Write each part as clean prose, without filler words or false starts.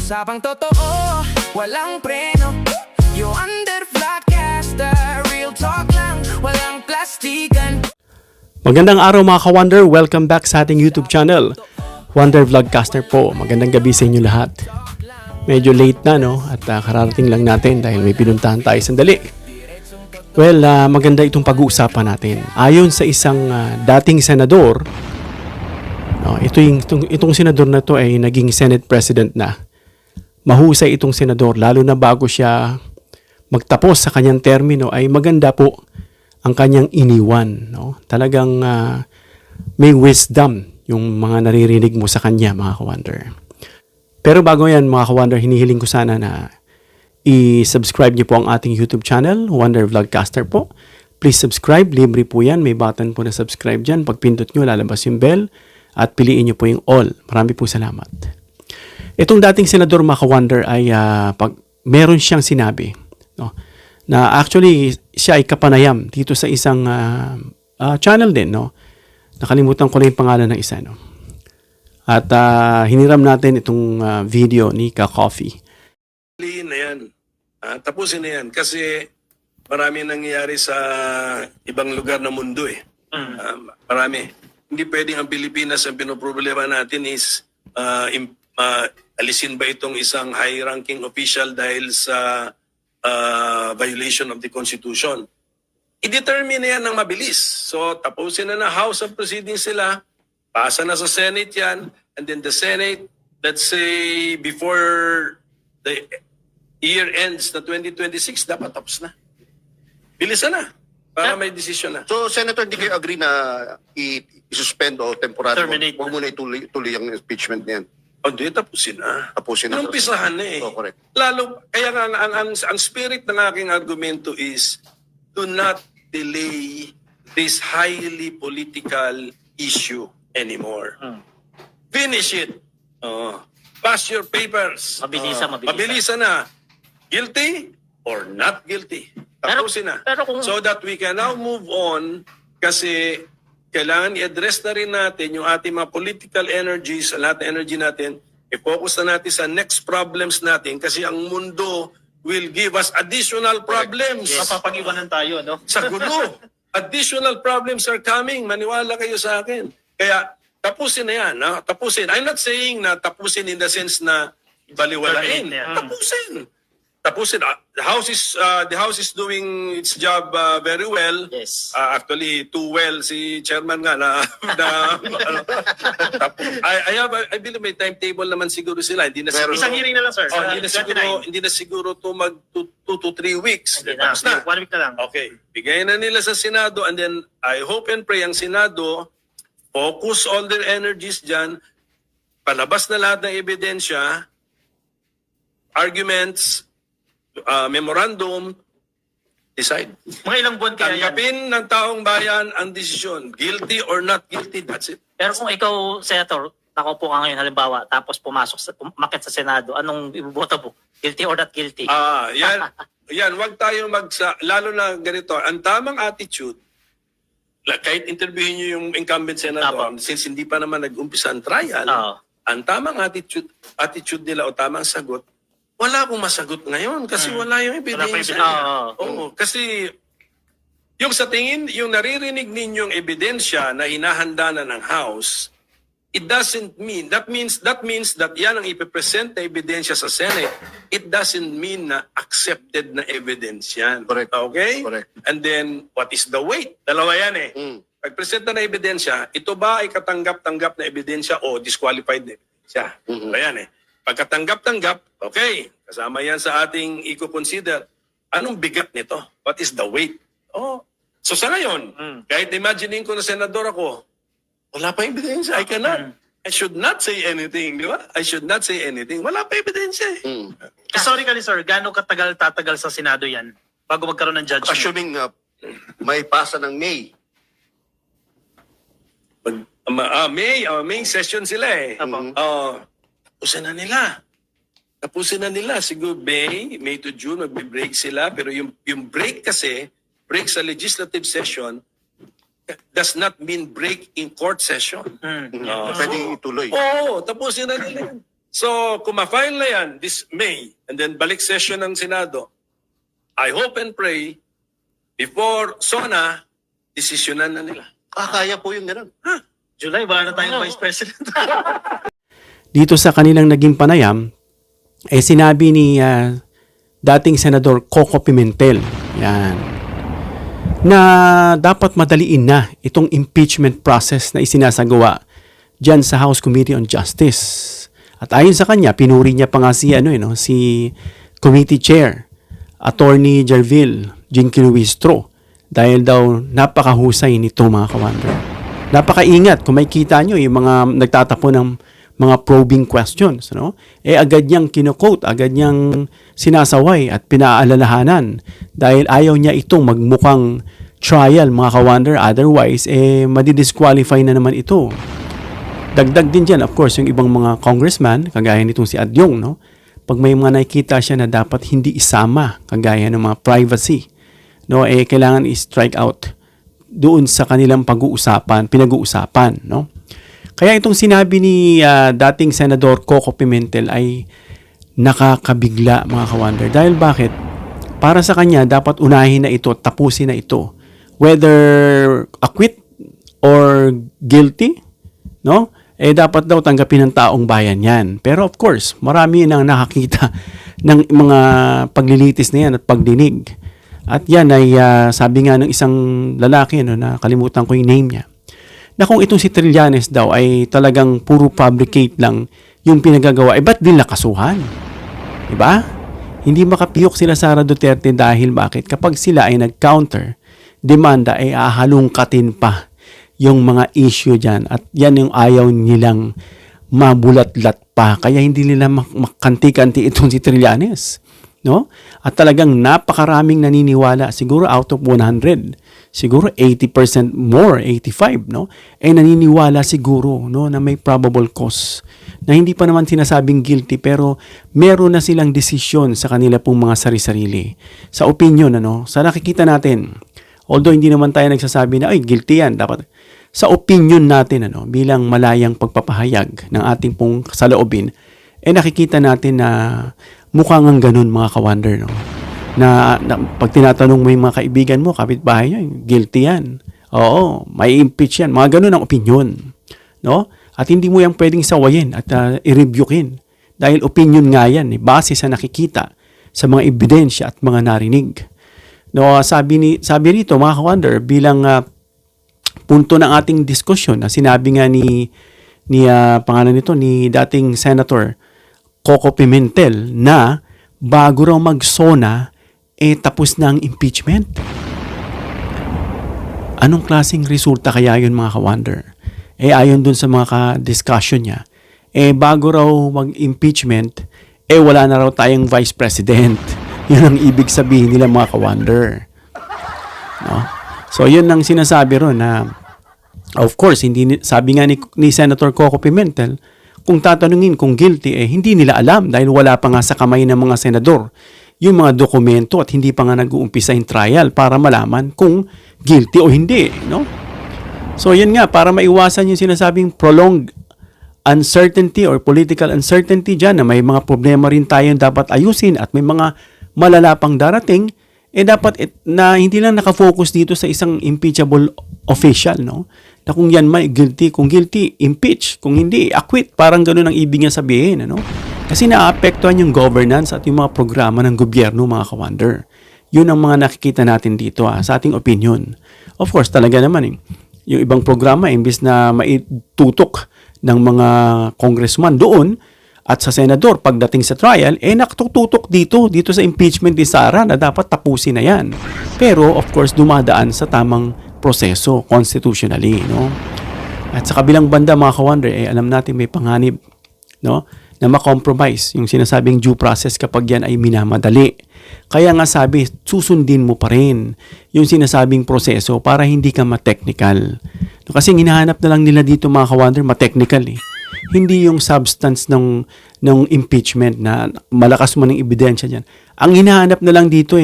Usapang totoo, walang preno. You under vlogcaster, real talk lang, walang plastikan. Magandang araw mga ka-Wonder, welcome back sa ating YouTube channel. Wonder Vlogcaster po, magandang gabi sa inyo lahat. Medyo late na no, at kararating lang natin dahil may pinuntahan tayo sandali. Well, maganda itong pag-uusapan natin. Ayon sa isang dating senador, no, itong senador na to ay naging Senate President na. Mahusay itong senador, lalo na bago siya magtapos sa kanyang termino ay maganda po ang kanyang iniwan. No? Talagang may wisdom yung mga naririnig mo sa kanya, mga ka-Wonder. Pero bago yan, mga ka-Wonder, hinihiling ko sana na i-subscribe niyo po ang ating YouTube channel, Wonder Vlogcaster po. Please subscribe, libre po yan. May button po na subscribe dyan. Pag pindot nyo, lalabas yung bell at piliin niyo po yung all. Marami po salamat. Itong dating senador, mga ka-Wonder, ay meron siyang sinabi, no? Na actually siya ay kapanayam dito sa isang channel din, no? Nakalimutan ko na yung pangalan ng isa, no? At hiniram natin itong video ni Ka-Coffee. Na yan. Tapusin na yan kasi marami nangyayari sa ibang lugar ng mundo eh. Marami. Hindi pwedeng ang Pilipinas ang pinoproblema natin is alisin ba itong isang high-ranking official dahil sa violation of the Constitution. I-determine na yan ng mabilis. So, tapusin na House of Proceedings sila, pasa na sa Senate yan, and then the Senate, let's say, before the year ends na 2026, dapat tapos na. Bilisan na, para may decision na. So, Senator, di kayo agree na i-suspend o temporary? Terminate. Huwag muna ituloy ang impeachment niyan. Hindi, tapusin na. Tapusin na. Umpisahan na eh. Oh, correct. Lalo, kaya nga, ang spirit ng aking argumento is, do not delay this highly political issue anymore. Finish it. Pass your papers. Mabilisan na. Guilty or not guilty. Tapusin na. So that we can now move on kasi kailangan i-address na rin natin yung ating mga political energies, lahat ng energy natin, i-focus na natin sa next problems natin kasi ang mundo will give us additional problems. Yes. Mapapag-iwanan tayo, no? Sa gulo. Additional problems are coming. Maniwala kayo sa akin. Kaya, tapusin na yan. No? Tapusin. I'm not saying na tapusin in the sense na baliwalain. Tapusin. Tapusin. The House is doing its job very well. Yes. Actually, too well si chairman nga na I believe may timetable naman siguro sila. Hindi na siguro, Isang hearing na lang, sir. hindi na siguro to mag 2 to 3 weeks. Hindi na. Tapos na. 1 week na lang. Okay. Bigay na nila sa Senado and then I hope and pray ang Senado focus all their energies dyan, palabas na lahat ng ebidensya, arguments, memorandum, decide. Mga ilang buwan kaya yan. Tanggapin ng taong bayan ang desisyon. Guilty or not guilty, that's it. Pero kung ikaw, Senator, nakaupo ka ngayon halimbawa, tapos umakyat sa Senado, anong iboboto mo? Guilty or not guilty? Yan, wag tayo lalo na ganito, ang tamang attitude, kahit interviewin nyo yung incumbent senator, since hindi pa naman nag-umpisa ang trial, ang tamang attitude nila o tamang sagot, wala akong masagot ngayon kasi wala yung ebidensya. Oo, kasi yung sa tingin, yung naririnig ninyong ebidensya na hinahanda na ng House, it doesn't mean, that means that yan ang ipipresent na ebidensya sa Senate, it doesn't mean na accepted na evidence yan. Correct. Okay? Correct. And then, what is the weight? Dalawa yan eh. Pag-present na ebidensya, ito ba ay katanggap-tanggap na ebidensya o disqualified na ebidensya? Ayan eh. Pagkatanggap-tanggap, okay, kasama yan sa ating i-consider. Anong bigat nito? What is the weight? So sa ngayon, kahit imagining ko na senador ako, wala pa ebidensya. I should not say anything, di ba? I should not say anything. Wala pa ebidensya eh. Historically, sir, gaano tatagal sa Senado yan bago magkaroon ng judgment? Assuming may pasa ng May. May session sila eh. Tapusin na nila. Siguro May to June, magbe-break sila. Pero yung break kasi, break sa legislative session, does not mean break in court session. Pwede ituloy. Oo, tapusin na nila. So, kung ma-file na yan this May, and then balik session ng Senado, I hope and pray, before SONA, desisyonan na nila. Kaya po yung gano'n. July, wala na tayong Vice President. Dito sa kanilang naging panayam, sinabi ni dating Senador Coco Pimentel, yan, na dapat madaliin na itong impeachment process na isinasagawa dyan sa House Committee on Justice. At ayon sa kanya, pinuri niya pa nga si Committee Chair, Attorney Jarvil Jinkiluistro, dahil daw napakahusay nito, mga kawander. Napakaingat, kung may kita nyo, yung mga nagtatapon ng mga probing questions, agad niyang kino-quote, agad niyang sinasaway at pinaalalahanan dahil ayaw niya itong magmukhang trial, mga kawander. Otherwise, madidisqualify na naman ito. Dagdag din dyan, of course, yung ibang mga congressman, kagaya nitong si Adyong, pag may mga nakikita siya na dapat hindi isama, kagaya ng mga privacy, kailangan i-strike out doon sa kanilang pinag-uusapan, Kaya itong sinabi ni dating Senador Coco Pimentel ay nakakabigla, mga kawander. Dahil bakit? Para sa kanya, dapat unahin na ito, tapusin na ito. Whether acquit or guilty, dapat daw tanggapin ng taong bayan yan. Pero of course, marami nang nakakita ng mga paglilitis na yan at pagdinig. At yan ay sabi nga ng isang lalaki, na kalimutan ko yung name niya, na kung itong si Trillanes daw ay talagang puro fabricate lang yung pinagagawa, ba't din nakasuhan? Diba? Hindi makapiyok sila Sara Duterte dahil bakit? Kapag sila ay nag-counter, demanda ay ahalungkatin pa yung mga issue dyan. At yan yung ayaw nilang mabulat-lat pa. Kaya hindi nila makanti-kanti itong si Trillanes. At talagang napakaraming naniniwala, siguro out of 100, siguro 80% more, 85, naniniwala siguro, na may probable cause, na hindi pa naman sinasabing guilty, pero meron na silang desisyon sa kanila pong mga sari-sarili. Sa opinion, sa nakikita natin, although hindi naman tayo nagsasabi na, guilty yan, dapat, sa opinion natin, bilang malayang pagpapahayag ng ating pong saloobin, nakikita natin na mukhang ang ganun, mga kawander, na pag tinatanong mo yung mga kaibigan mo, kapitbahay nyo, guilty yan. Oo, may impeach yan. Mga ganun ang opinion. At hindi mo yan pwedeng sawayin at i-rebukein. Dahil opinion nga yan, base sa nakikita, sa mga ebidensya at mga narinig. Sabi rito, mga kawander, bilang punto ng ating diskusyon, na sinabi nga ni pangalan nito, ni dating Senator Coco Pimentel, na bago raw mag-SONA, tapos na ang impeachment. Anong klaseng resulta kaya yun, mga kawander? Ayon dun sa mga discussion niya, bago raw mag-impeachment, wala na raw tayong Vice President. Yun ang ibig sabihin nila, mga kawander. So, yun ang sinasabi ron na, of course, sabi nga ni Senator Coco Pimentel, kung tatanungin kung guilty, hindi nila alam dahil wala pa nga sa kamay ng mga senador yung mga dokumento at hindi pa nga nag-uumpisa yung trial para malaman kung guilty o hindi. So, yan nga, para maiwasan yung sinasabing prolonged uncertainty or political uncertainty dyan, na may mga problema rin tayong dapat ayusin at may mga malala pang darating, dapat na hindi lang nakafocus dito sa isang impeachable official, na kung yan may guilty, kung guilty, impeach, kung hindi, acquit. Parang ganun ang ibig niya sabihin, Kasi naapektuhan yung governance at yung mga programa ng gobyerno, mga kawander. Yun ang mga nakikita natin dito, sa ating opinion. Of course, talaga naman, yung ibang programa, imbis na maitutok ng mga congressman doon, at sa senador, pagdating sa trial, nakatututok dito sa impeachment ni Sara na dapat tapusin na yan. Pero, of course, dumadaan sa tamang proseso, constitutionally, At sa kabilang banda, mga kawander, alam natin may panganib, na ma-compromise yung sinasabing due process kapag yan ay minamadali. Kaya nga sabi, susundin mo pa rin yung sinasabing proseso para hindi ka ma-technical. Kasi hinahanap na lang nila dito, mga kawander, ma-technical Hindi yung substance ng impeachment na malakas mo ng ebidensya dyan. Ang hinahanap na lang dito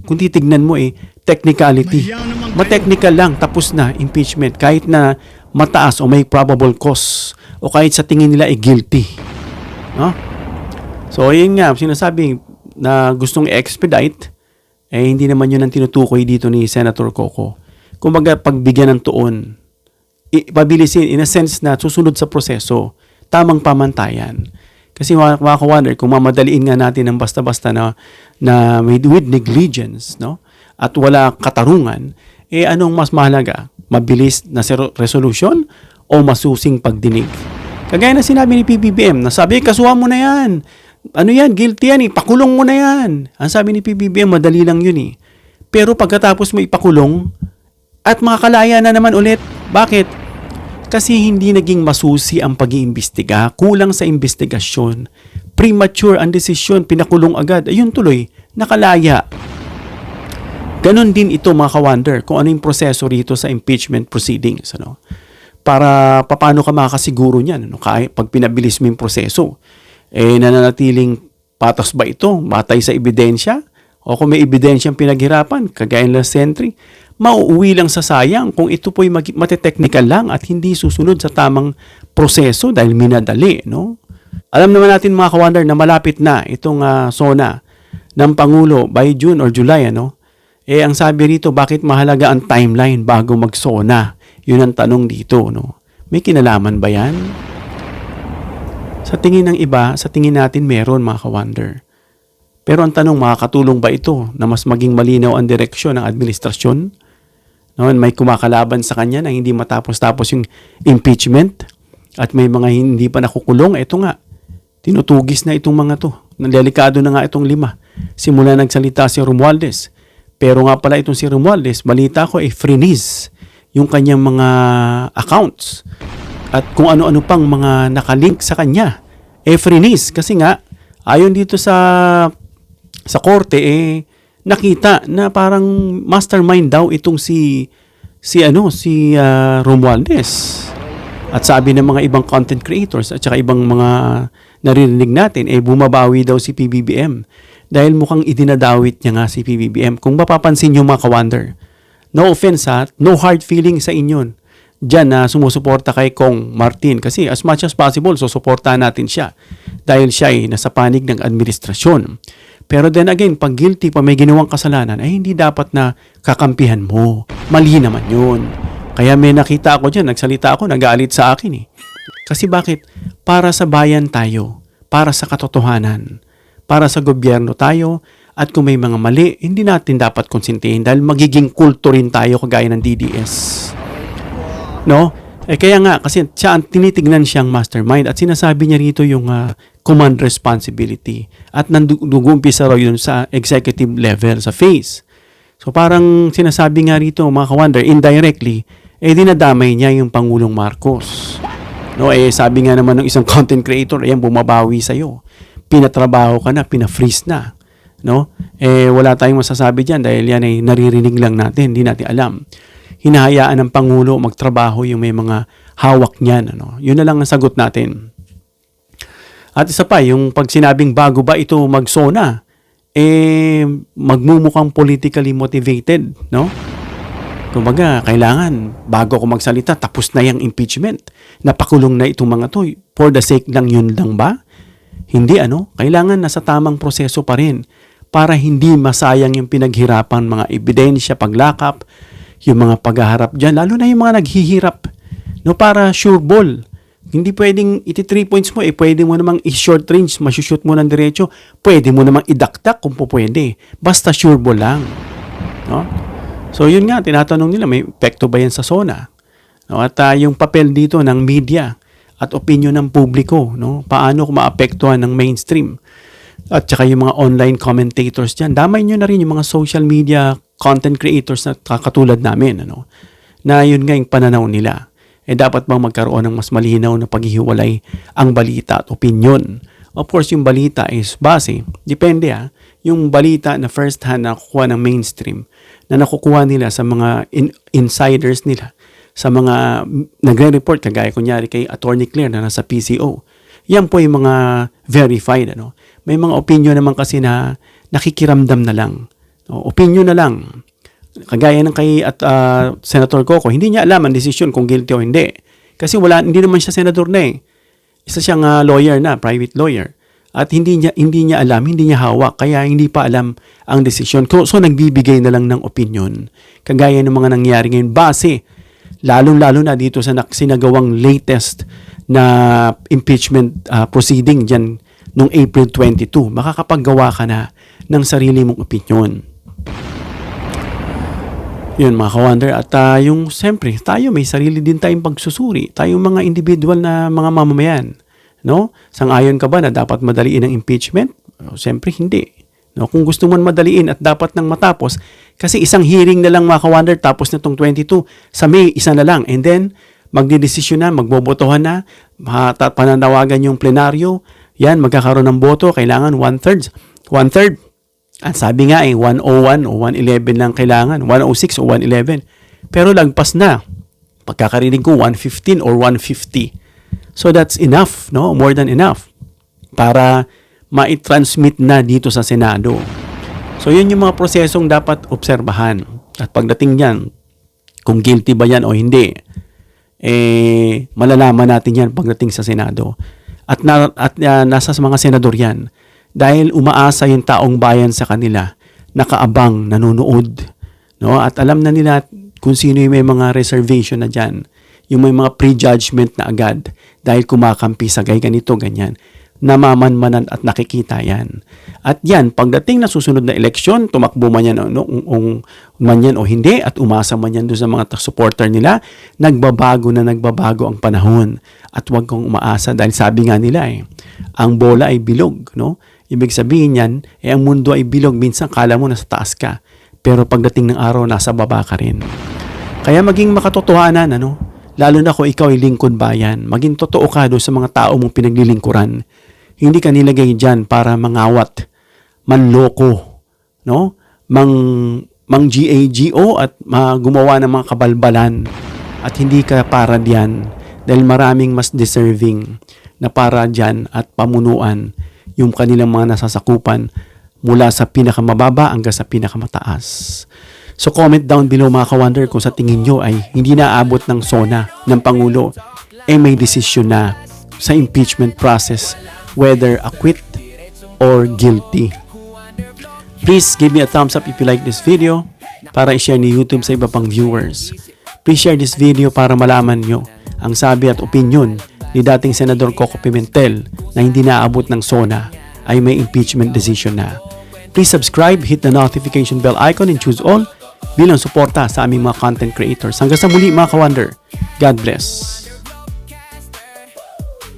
kung titignan mo technicality. Ma-technical lang, tapos na impeachment. Kahit na mataas o may probable cause o kahit sa tingin nila guilty. So, yun nga, sinasabi na gustong expedite, hindi naman yun ang tinutukoy dito ni Senator Coco. Kumbaga, pagbigyan ng tuon, pabilisin, in a sense na susunod sa proseso, tamang pamantayan. Kasi wonder kung mamadaliin nga natin ng basta-basta na with negligence, no? At wala katarungan, anong mas mahalaga? Mabilis na resolution o masusing pagdinig? Kagaya na sinabi ni PBBM, nasabi, kasuhan mo na yan. Ano yan? Guilty yan, ipakulong mo na yan. Ang sabi ni PBBM, madali lang yun eh. Pero pagkatapos mo ipakulong, at makakalaya na naman ulit. Bakit? Kasi hindi naging masusi ang pag-iimbestiga, kulang sa investigasyon, premature ang desisyon, pinakulong agad, ayun tuloy, nakalaya. Ganon din ito mga ka-wonder, kung ano yung proseso rito sa impeachment proceedings. Ano? Para paano ka makakasiguro niyan, ano? Pag pinabilis mo yung proseso, nananatiling patas ba ito, batay sa ebidensya? O kung may ebidensyang pinaghirapan, kagaya ng last entry, mauuwi lang sa sayang kung ito po'y mate-technical lang at hindi susunod sa tamang proseso dahil minadali, no? Alam naman natin mga ka-wonder na malapit na itong SONA ng Pangulo by June or July, ano? Ang sabi rito, bakit mahalaga ang timeline bago mag-SONA? Yun ang tanong dito, no? May kinalaman ba yan? Sa tingin ng iba, sa tingin natin meron mga ka-wonder. Pero ang tanong, makakatulong ba ito na mas maging malinaw ang direksyon ng administrasyon? No, may kumakalaban sa kanya na hindi matapos-tapos yung impeachment at may mga hindi pa nakukulong. Ito nga, tinutugis na itong mga to. Delikado na nga itong 5. Simula nagsalita si Romualdez. Pero nga pala itong si Romualdez, balita ko freeze yung kanyang mga accounts at kung ano-ano pang mga nakalink sa kanya. Freeze kasi nga, ayon dito sa korte, nakita na parang mastermind daw itong si Romualdez. At sabi ng mga ibang content creators at saka ibang mga naririnig natin, bumabawi daw si PBBM. Dahil mukhang idinadawit niya nga si PBBM. Kung mapapansin niyo mga ka-wonder, no offense no hard feeling sa inyo dyan na sumusuporta kay Kong Martin. Kasi as much as possible, susuportahan natin siya. Dahil siya ay nasa panig ng administrasyon. Pero then again, pag guilty pa may ginawang kasalanan, hindi dapat na kakampihan mo. Mali naman yun. Kaya may nakita ako dyan, nagsalita ako, nagalit sa akin eh. Kasi bakit? Para sa bayan tayo. Para sa katotohanan. Para sa gobyerno tayo. At kung may mga mali, hindi natin dapat konsintihin dahil magiging kulto rin tayo kagaya ng DDS. No? Kaya nga, kasi siya tinitignan siyang mastermind at sinasabi niya rito yung command responsibility at nag-uumpisa raw yun sa executive level, sa phase. So parang sinasabi nga rito mga ka-wonder, indirectly, dinadamay niya yung Pangulong Marcos. No, sabi nga naman ng isang content creator, bumabawi sa'yo. Pinatrabaho ka na, pina-freeze na. No? Wala tayong masasabi dyan dahil yan ay naririnig lang natin, hindi natin alam. Hinahayaan ng Pangulo magtrabaho yung may mga hawak niyan. Ano? Yun na lang ang sagot natin. At isa pa, yung pag sinabing bago ba ito mag-SONA, magmumukhang politically motivated. No? Kumbaga, kailangan, bago ako magsalita, tapos na yung impeachment. Napakulong na itong mga to. For the sake lang yun lang ba? Hindi kailangan nasa tamang proseso pa rin para hindi masayang yung pinaghirapan mga ebidensya, paglakap, yung mga paghaharap dyan, lalo na yung mga naghihirap, para sure ball. Hindi pwedeng 3 points mo, pwede mo namang i-short range, masushoot mo ng diretso, pwede mo namang idaktak kung pwede. Basta sure ball lang. No? So yun nga, tinatanong nila, may epekto ba yan sa SONA? No? At yung papel dito ng media at opinion ng publiko, paano kung maapektuhan ng mainstream? At saka yung mga online commentators dyan, damay nyo na rin yung mga social media content creators na katulad namin, na yun nga yung pananaw nila. Dapat bang magkaroon ng mas malinaw na paghihiwalay ang balita at opinion? Of course, yung balita is base. Depende yung balita na first hand na nakukuha ng mainstream, na nakukuha nila sa mga insiders nila, sa mga nagre-report, kagaya kunyari kay Attorney Claire na nasa PCO. Yan po yung mga verified. May mga opinion naman kasi na nakikiramdam na lang. Opinion na lang. Kagaya ng kay Senator Coco, hindi niya alam ang desisyon kung guilty o hindi. Kasi hindi naman siya senador na Isa siyang lawyer na, private lawyer. At hindi niya alam, hindi niya hawak, kaya hindi pa alam ang desisyon. So nagbibigay na lang ng opinion. Kagaya ng mga nangyari ngayon base lalong-lalo na dito sa sinagawang latest na impeachment proceeding dyan noong April 22. Makakapaggawa ka na ng sarili mong opinion. Yun mga ka-wonder. At yung siyempre, tayo may sarili din tayong pagsusuri. Tayong mga individual na mga mamamayan. No? Sang-ayon ka ba na dapat madaliin ang impeachment? Siyempre hindi. No? Kung gusto mo madaliin at dapat nang matapos, kasi isang hearing na lang mga ka-wonder, tapos na itong 22, sa May, isa na lang. And then, magdidesisyon na, magbobotohan na, pananawagan yung plenaryo, yan, magkakaroon ng boto, kailangan one-third. Ang sabi nga 101 o 111 lang kailangan, 106 o 111. Pero lagpas na, pagkakarinig ko 115 or 150. So that's enough, no? More than enough para ma-transmit na dito sa Senado. So yun yung mga prosesong dapat obserbahan. At pagdating niyan, kung guilty ba yan o hindi, malalaman natin yan pagdating sa Senado. At nasa mga senador yan. Dahil umaasa yung taong bayan sa kanila, nakaabang, nanonood. No? At alam na nila kung sino yung may mga reservation na dyan. Yung may mga prejudgment na agad dahil kumakampi sa ganito, ganyan. Namamanmanan at nakikita yan. At yan, pagdating na susunod na eleksyon, tumakbo man yan, man yan o hindi, at umasa man yan doon sa mga supporter nila, nagbabago ang panahon. At huwag kang umaasa dahil sabi nga nila ang bola ay bilog. No? Ibig sabihin yan, ang mundo ay bilog. Minsan kala mo nasa taas ka, pero pagdating ng araw, nasa baba ka rin. Kaya maging makatotohanan, lalo na kung ikaw ay lingkod bayan, maging totoo ka doon sa mga tao mong pinaglilingkuran. Hindi ka nilagay dyan para mangawat, manloko, no? Mang-GAGO at gumawa ng mga kabalbalan. At hindi ka para diyan dahil maraming mas deserving na para dyan at pamunuan yung kanilang mga nasasakupan mula sa pinakamababa hanggang sa pinakamataas. So comment down below mga ka-wonder kung sa tingin nyo ay hindi naabot ng SONA ng Pangulo, may desisyon na sa impeachment process whether acquit or guilty. Please give me a thumbs up if you like this video para i-share ni YouTube sa iba pang viewers. Please share this video para malaman nyo ang sabi at opinion ni dating Senador Coco Pimentel na hindi naabot ng SONA ay may impeachment decision na. Please subscribe, hit the notification bell icon and choose all bilang suporta sa aming mga content creators. Hanggang sa muli mga ka-wonder. God bless.